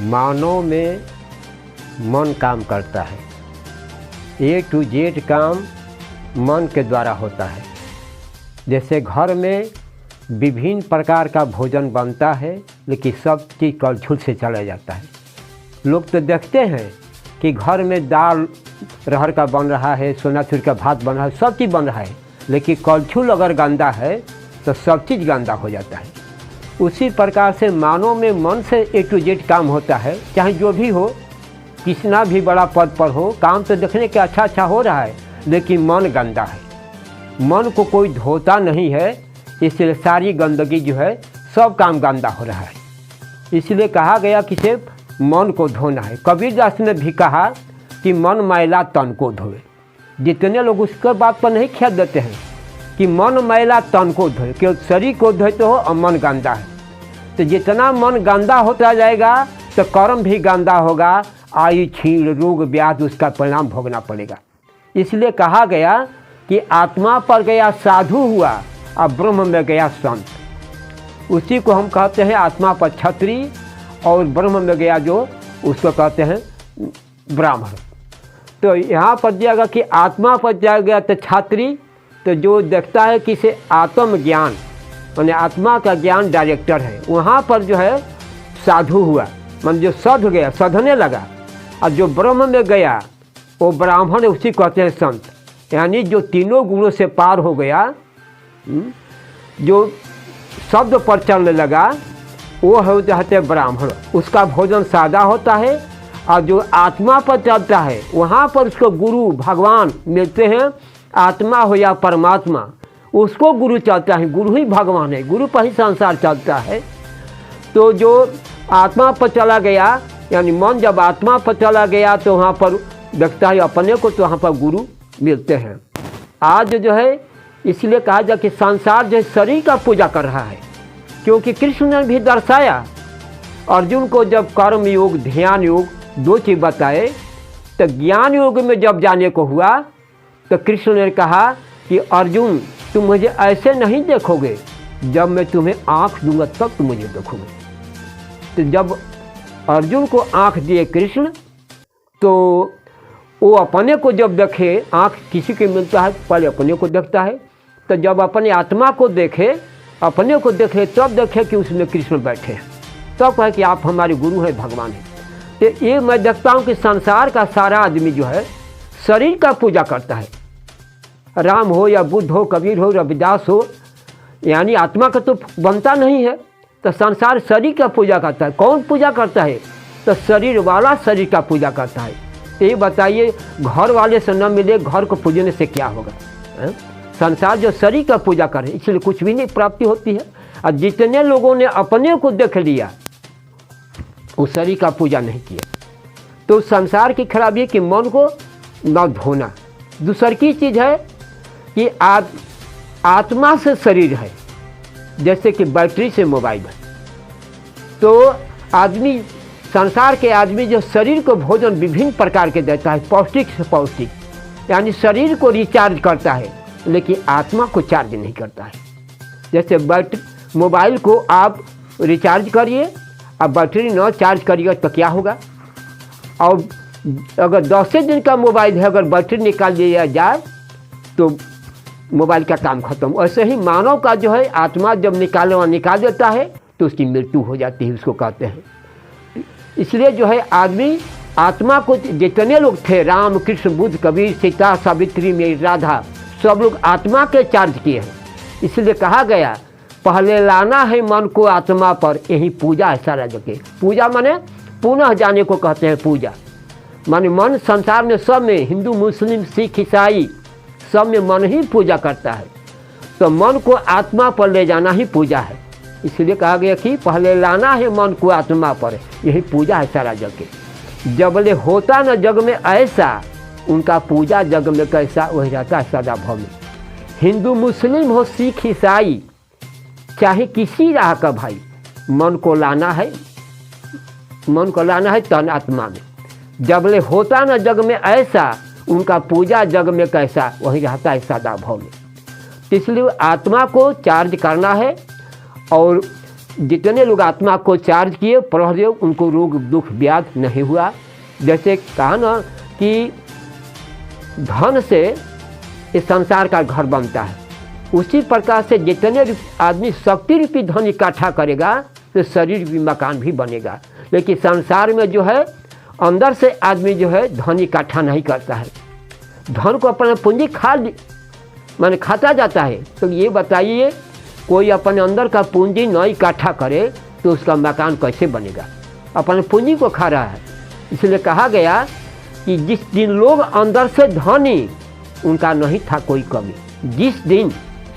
मानव में मन काम करता है। ए टू जेड काम मन के द्वारा होता है। जैसे घर में विभिन्न प्रकार का भोजन बनता है, लेकिन सब चीज़ कलछुल से चला जाता है। लोग तो देखते हैं कि घर में दाल अरहर का बन रहा है, सोनाचूर का भात बन रहा है, सब चीज़ बन रहा है, लेकिन कलछुल अगर गंदा है तो सब चीज़ गंदा हो जाता है। उसी प्रकार से मानव में मन से ए टू जेड काम होता है। चाहे जो भी हो, कितना भी बड़ा पद पर हो, काम तो देखने के अच्छा हो रहा है, लेकिन मन गंदा है। मन को कोई धोता नहीं है, इसलिए सारी गंदगी जो है सब काम गंदा हो रहा है। इसलिए कहा गया कि सिर्फ मन को धोना है। कबीरदास ने भी कहा कि मन मैला तन को धोए। जितने लोग उसके बात पर नहीं ख्याल देते हैं कि मन मैला तन को धोए, केवल शरीर को धोते हो और मन गंदा है। तो जितना मन गंदा होता जाएगा तो कर्म भी गंदा होगा, आयु छीण रोग व्याध उसका परिणाम भोगना पड़ेगा। इसलिए कहा गया कि आत्मा पर गया साधु हुआ और ब्रह्म में गया संत। उसी को हम कहते हैं आत्मा पर क्षत्रिय और ब्रह्म में गया जो उसको कहते हैं ब्राह्मण। तो यहाँ पर दिया कि आत्मा पर दिया गया तो क्षत्रिय, तो जो देखता है कि इसे आत्मज्ञान माने आत्मा का ज्ञान डायरेक्टर है, वहाँ पर जो है साधु हुआ, मान जो सध गया, सधने लगा। और जो ब्रह्म में गया वो ब्राह्मण, उसी कहते हैं संत। यानी जो तीनों गुणों से पार हो गया, जो शब्द पर चलने लगा, वो हो जाते ब्राह्मण। उसका भोजन सादा होता है। और जो आत्मा पर चलता है वहाँ पर उसको गुरु भगवान मिलते हैं। आत्मा हो या परमात्मा, उसको गुरु चलता है। गुरु ही भगवान है, गुरु पर ही संसार चलता है। तो जो आत्मा पर चला गया, यानी मन जब आत्मा पर चला गया तो वहाँ पर देखता है अपने को, तो वहाँ पर गुरु मिलते हैं। आज जो है इसलिए कहा जाए कि संसार जो है शरीर का पूजा कर रहा है, क्योंकि कृष्ण ने भी दर्शाया अर्जुन को, जब कर्म योग ध्यान योग दो चीज़ बताए, तो ज्ञान योग में जब जाने को हुआ तो कृष्ण ने कहा कि अर्जुन तुम मुझे ऐसे नहीं देखोगे, जब मैं तुम्हें आँख दूंगा तब तुम मुझे देखोगे। तो जब अर्जुन को आँख दिए कृष्ण, तो वो अपने को जब देखे, आँख किसी के मिलता है पहले अपने को देखता है, तो जब अपने आत्मा को देखे, अपने को देखे, तब देखे कि उसमें कृष्ण बैठे हैं, तब कहे कि आप हमारे गुरु हैं, भगवान हैं। तो ये मैं देखता हूँ कि संसार का सारा आदमी जो है शरीर का पूजा करता है। राम हो या बुद्ध हो, कबीर हो, रविदास हो, यानी आत्मा का तो बनता नहीं है। तो संसार शरीर का पूजा करता है। कौन पूजा करता है? तो शरीर वाला शरीर का पूजा करता है। ये बताइए, घर वाले से न मिले, घर को पूजने से क्या होगा? संसार जो शरीर का पूजा करे, इसलिए कुछ भी नहीं प्राप्ति होती है। और जितने लोगों ने अपने को देख लिया, वो शरीर का पूजा नहीं किया, तो संसार की खराबी है कि मन को न धोना। दूसरी की चीज़ है कि आत्मा से शरीर है, जैसे कि बैटरी से मोबाइल है। तो आदमी, संसार के आदमी जो शरीर को भोजन विभिन्न प्रकार के देता है, पौष्टिक से पौष्टिक, यानी शरीर को रिचार्ज करता है, लेकिन आत्मा को चार्ज नहीं करता है। जैसे मोबाइल को आप रिचार्ज करिए, अब बैटरी न चार्ज करिएगा तो क्या होगा? और अगर 10 दिन का मोबाइल है, अगर बैटरी निकाल दिया जाए तो मोबाइल का काम खत्म। ऐसे ही मानव का जो है आत्मा जब निकाल देता है तो उसकी मृत्यु हो जाती है, उसको कहते हैं। इसलिए जो है आदमी आत्मा को, जितने लोग थे, राम कृष्ण बुद्ध कबीर सीता सावित्री मेरी राधा, सब लोग आत्मा के चार्ज किए हैं। इसलिए कहा गया पहले लाना है मन को आत्मा पर, यही पूजा है सारा जगह। पूजा माने पुनः जाने को कहते हैं पूजा। माने मन संसार में सब में, हिंदू मुस्लिम सिख ईसाई सब में मन ही पूजा करता है। तो मन को आत्मा पर ले जाना ही पूजा है। इसलिए कहा गया कि पहले लाना है मन को आत्मा पर, यही पूजा है सारा जगह। जबले होता न जग में ऐसा, उनका पूजा जग में कैसा, वही रहता है सदा भव में। हिंदू मुस्लिम हो सिख ईसाई, चाहे किसी राह का भाई, मन को लाना है, मन को लाना है तन आत्मा में। जबले होता न जग में ऐसा, उनका पूजा जग में कैसा, वही रहता है सदा भव में। इसलिए आत्मा को चार्ज करना है और जितने लोग आत्मा को चार्ज किए प्रभुदेव उनको रोग दुख व्याध नहीं हुआ। जैसे कहा ना कि धन से इस संसार का घर बनता है, उसी प्रकार से जितने आदमी शक्ति रूपी धन इकट्ठा करेगा तो शरीर रूपी मकान भी बनेगा। लेकिन संसार में जो है अंदर से आदमी जो है धन इकट्ठा नहीं करता है, धन को अपना पूंजी माने खाता जाता है। तो ये बताइए कोई अपने अंदर का पूंजी न इकट्ठा करे तो उसका मकान कैसे बनेगा? अपने पूंजी को खा रहा है। इसलिए कहा गया कि जिस दिन लोग अंदर से धनी, उनका नहीं था कोई कमी। जिस दिन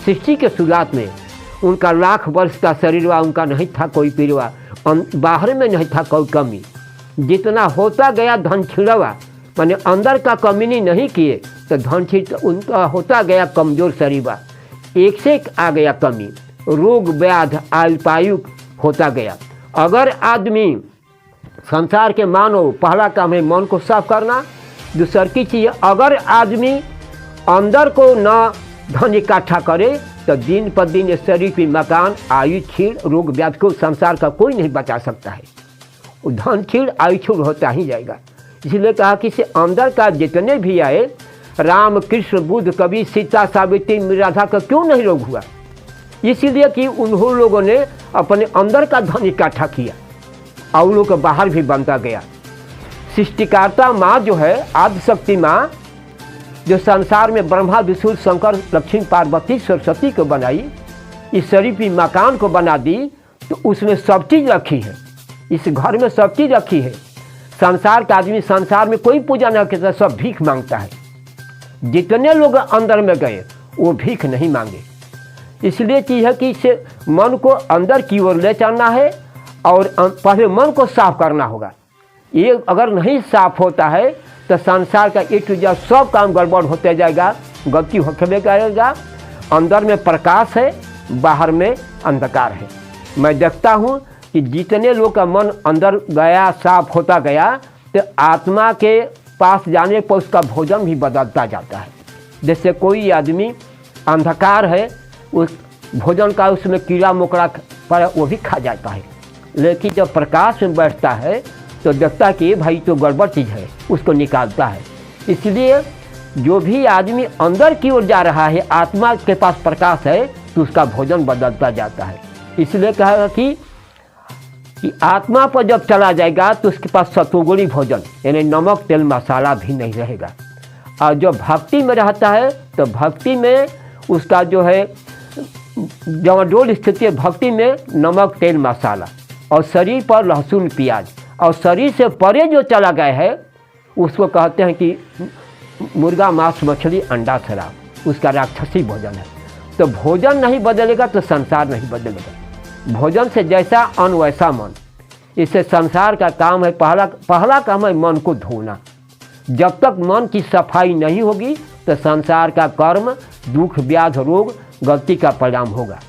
सृष्टि के शुरुआत में उनका लाख वर्ष का शरीर हुआ, उनका नहीं था कोई पीड़वा, बाहर में नहीं था कोई कमी। जितना होता गया धन छिड़वा, माने अंदर का कमी नहीं किए तो धन छिड़ उनका होता गया कमजोर शरीर, एक से एक आ गया कमी, रोग व्याध आयुपायु होता गया। अगर आदमी संसार के मानव, पहला काम है मन को साफ करना। दूसर की चीज़, अगर आदमी अंदर को न धन इकट्ठा करे तो दिन पर दिन शरीर की मकान आयु छीड़ रोग व्याध को संसार का कोई नहीं बचा सकता है। धन छीड़ आयु छीड़ होता ही जाएगा। इसलिए कहा कि से अंदर का जितने भी आए, राम कृष्ण बुद्ध कबीर सीता सावित्री राधा का क्यों नहीं रोग हुआ? इसीलिए कि उन्होंने लोगों ने अपने अंदर का धन इकट्ठा किया और लोग बाहर भी बनता गया। सृष्टिकर्ता माँ जो है आदिशक्ति माँ, जो संसार में ब्रह्मा विष्णु शंकर लक्ष्मी पार्वती सरस्वती को बनाई, इस शरीर की मकान को बना दी, तो उसमें सब चीज़ रखी है। इस घर में सब चीज़ रखी है। संसार का आदमी संसार में कोई पूजा नहीं करता, सब भीख मांगता है। जितने लोग अंदर में गए वो भीख नहीं मांगे। इसलिए चीज़ है कि इसे मन को अंदर की ओर ले चलना है और पहले मन को साफ करना होगा। ये अगर नहीं साफ होता है तो संसार का एक टू सब काम गड़बड़ होते जाएगा, गलती होते जाएगा। अंदर में प्रकाश है, बाहर में अंधकार है। मैं देखता हूँ कि जितने लोग का मन अंदर गया, साफ होता गया, तो आत्मा के पास जाने पर उसका भोजन भी बदलता जाता है। जैसे कोई आदमी अंधकार है, उस भोजन का उसमें कीड़ा मकोड़ा पर वो भी खा जाता है, लेकिन जब प्रकाश में बैठता है तो देखता है कि भाई तो गड़बड़ चीज़ है, उसको निकालता है। इसलिए जो भी आदमी अंदर की ओर जा रहा है, आत्मा के पास प्रकाश है, तो उसका भोजन बदलता जाता है। इसलिए कहा कि आत्मा पर जब चला जाएगा तो उसके पास सतोगुणी भोजन यानी नमक तेल मसाला भी नहीं रहेगा। और जब भक्ति में रहता है तो भक्ति में उसका जो है जमाडोल स्थिति है, भक्ति में नमक तेल मसाला और शरीर पर लहसुन प्याज, और शरीर से परे जो चला गया है उसको कहते हैं कि मुर्गा मांस मछली अंडा शराब, उसका राक्षसी भोजन है। तो भोजन नहीं बदलेगा तो संसार नहीं बदलेगा। भोजन से जैसा अन्न वैसा मन। इससे संसार का काम है, पहला काम है मन को धोना। जब तक मन की सफाई नहीं होगी तो संसार का कर्म दुख व्याध रोग गलती का परिणाम होगा।